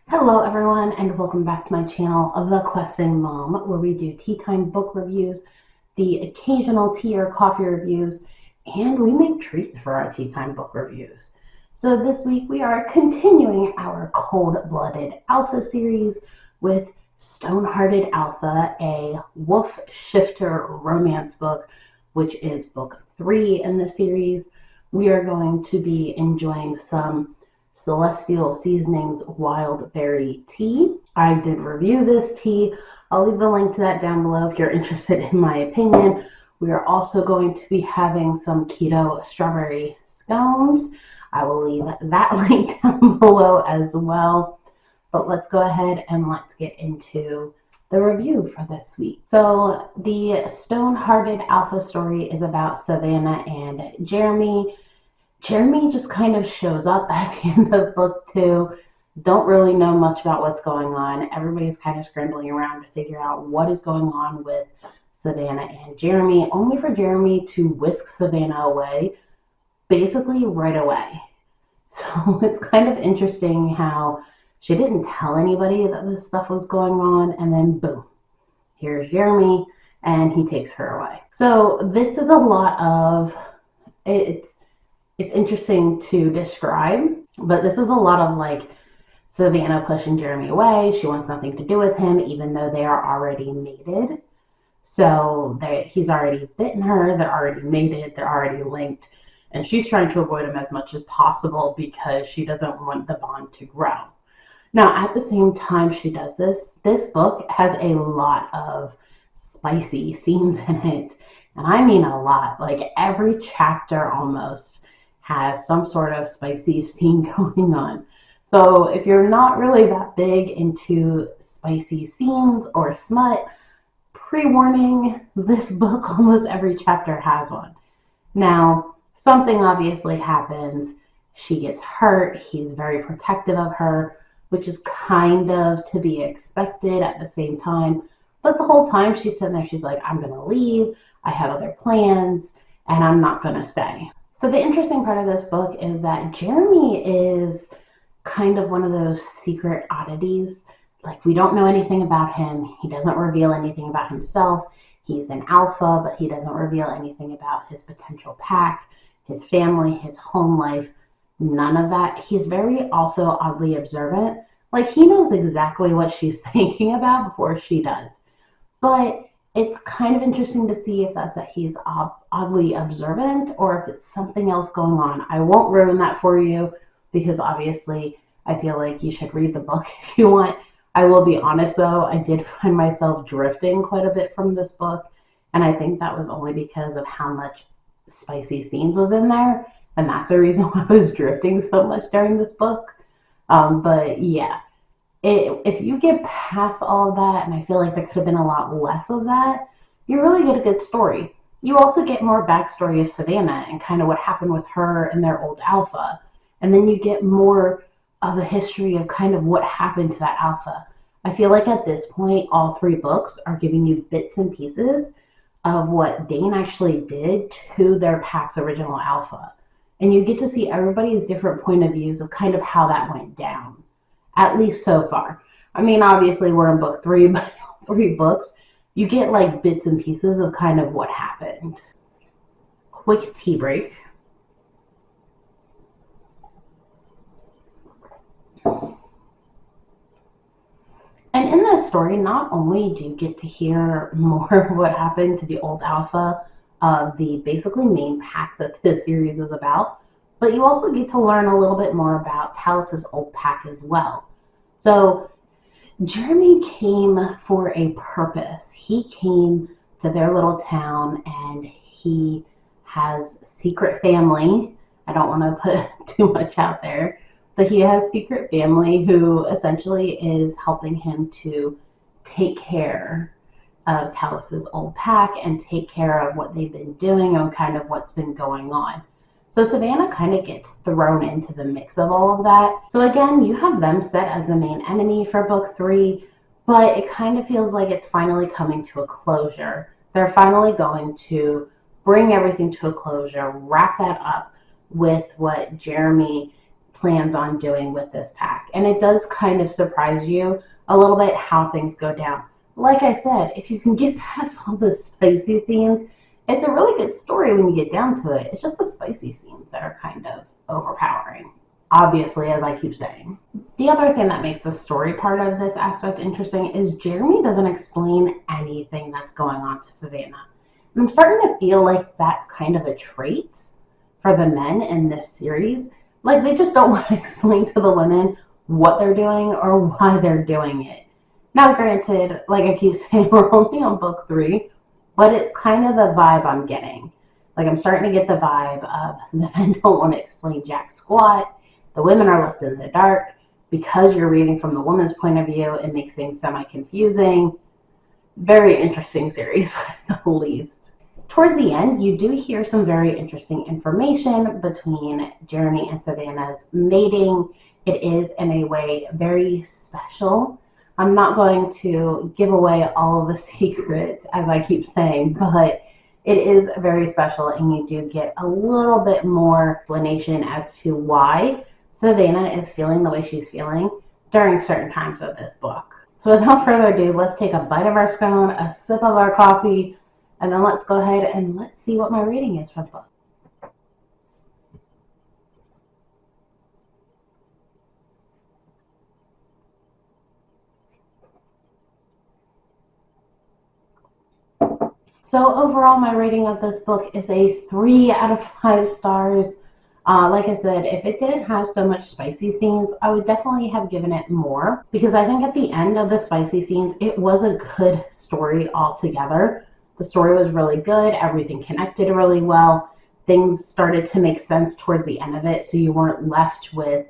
Hello everyone and welcome back to my channel, The Questing Mom, where we do tea time book reviews, the occasional tea or coffee reviews, and we make treats for our tea time book reviews. So this week we are continuing our Cold-Blooded Alpha series with Stone-Hearted Alpha, a wolf shifter romance book, which is book 3 in the series. We are going to be enjoying some Celestial Seasonings Wild Berry Tea. I did review this tea. I'll leave the link to that down below if you're interested in my opinion. We are also going to be having some keto strawberry scones. I will leave that link down below as well. But let's go ahead and let's get into the review for this week. So the Stone-Hearted Alpha story is about Savannah and Jeremy. Jeremy just kind of shows up at the end of book 2. Don't really know much about what's going on. Everybody's kind of scrambling around to figure out what is going on with Savannah and Jeremy, only for Jeremy to whisk Savannah away, basically right away. So it's kind of interesting how she didn't tell anybody that this stuff was going on, and then boom, here's Jeremy, and he takes her away. So this is a lot of, it's interesting to describe, but this is a lot of like Savannah pushing Jeremy away. She wants nothing to do with him, even though they are already mated. So he's already bitten her, they're already mated, they're already linked, and she's trying to avoid him as much as possible because she doesn't want the bond to grow. Now, at the same time she does this book has a lot of spicy scenes in it, and I mean a lot. Like every chapter almost has some sort of spicy scene going on. So if you're not really that big into spicy scenes or smut, pre-warning, this book almost every chapter has one. Now, something obviously happens. She gets hurt. He's very protective of her, which is kind of to be expected at the same time. But the whole time she's sitting there, she's like, I'm going to leave. I have other plans, and I'm not going to stay. So the interesting part of this book is that Jeremy is kind of one of those secret oddities. Like, we don't know anything about him. He doesn't reveal anything about himself. He's an alpha, but he doesn't reveal anything about his potential pack, his family, his home life. None of that. He's very also oddly observant. Like, he knows exactly what she's thinking about before she does. But it's kind of interesting to see if that's that he's oddly observant or if it's something else going on. I won't ruin that for you because obviously I feel like you should read the book if you want. I will be honest though, I did find myself drifting quite a bit from this book, and I think that was only because of how much spicy scenes was in there, and that's the reason why I was drifting so much during this book. But yeah, if you get past all of that, and I feel like there could have been a lot less of that, you really get a good story. You also get more backstory of Savannah and kind of what happened with her and their old alpha. And then you get more of the history of kind of what happened to that alpha. I feel like at this point, all 3 books are giving you bits and pieces of what Dane actually did to their pack's original alpha. And you get to see everybody's different point of views of kind of how that went down. At least so far. I mean, obviously we're in book 3, but 3 books, you get like bits and pieces of kind of what happened. Quick tea break. And in this story, not only do you get to hear more of what happened to the old alpha of the basically main pack that this series is about, but you also get to learn a little bit more about Talus's old pack as well. So Jeremy came for a purpose. He came to their little town and he has secret family. I don't want to put too much out there, but he has secret family who essentially is helping him to take care of Talus's old pack and take care of what they've been doing and kind of what's been going on. So Savannah kind of gets thrown into the mix of all of that. So again, you have them set as the main enemy for book 3, but it kind of feels like it's finally coming to a closure. They're finally going to bring everything to a closure, wrap that up with what Jeremy plans on doing with this pack. And it does kind of surprise you a little bit how things go down. Like I said, if you can get past all the spicy scenes, it's a really good story when you get down to it. It's just the spicy scenes that are kind of overpowering, obviously, as I keep saying. The other thing that makes the story part of this aspect interesting is Jeremy doesn't explain anything that's going on to Savannah. And I'm starting to feel like that's kind of a trait for the men in this series. Like, they just don't want to explain to the women what they're doing or why they're doing it. Now, granted, like I keep saying, we're only on book 3, but it's kind of the vibe I'm getting. Like, I'm starting to get the vibe of the men don't want to explain jack squat. The women are left in the dark. Because you're reading from the woman's point of view, it makes things semi-confusing. Very interesting series, at the least. Towards the end, you do hear some very interesting information between Jeremy and Savannah's mating. It is, in a way, very special. I'm not going to give away all of the secrets, as I keep saying, but it is very special, and you do get a little bit more explanation as to why Savannah is feeling the way she's feeling during certain times of this book. So without further ado, let's take a bite of our scone, a sip of our coffee, and then let's go ahead and let's see what my rating is for the book. So overall, my rating of this book is a 3 out of 5 stars. Like I said, if it didn't have so much spicy scenes, I would definitely have given it more, because I think at the end of the spicy scenes, it was a good story altogether. The story was really good. Everything connected really well. Things started to make sense towards the end of it, so you weren't left with,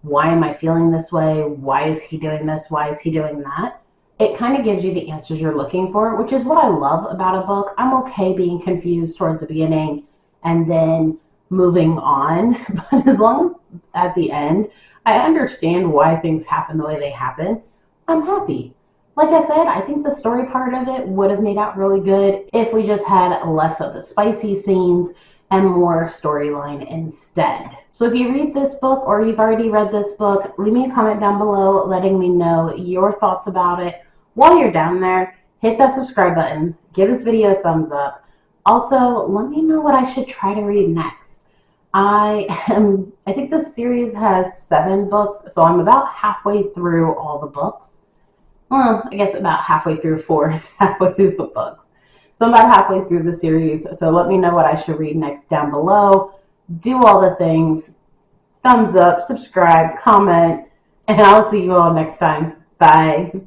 why am I feeling this way? Why is he doing this? Why is he doing that? It kind of gives you the answers you're looking for, which is what I love about a book. I'm okay being confused towards the beginning and then moving on, but as long as at the end I understand why things happen the way they happen, I'm happy. Like I said, I think the story part of it would have made out really good if we just had less of the spicy scenes and more storyline instead. So if you read this book or you've already read this book, leave me a comment down below letting me know your thoughts about it. While you're down there, hit that subscribe button, give this video a thumbs up. Also, let me know what I should try to read next. I think this series has 7 books, so I'm about halfway through all the books. Well, I guess about halfway through 4 is halfway through the books. So I'm about halfway through the series, so let me know what I should read next down below. Do all the things. Thumbs up, subscribe, comment, and I'll see you all next time. Bye.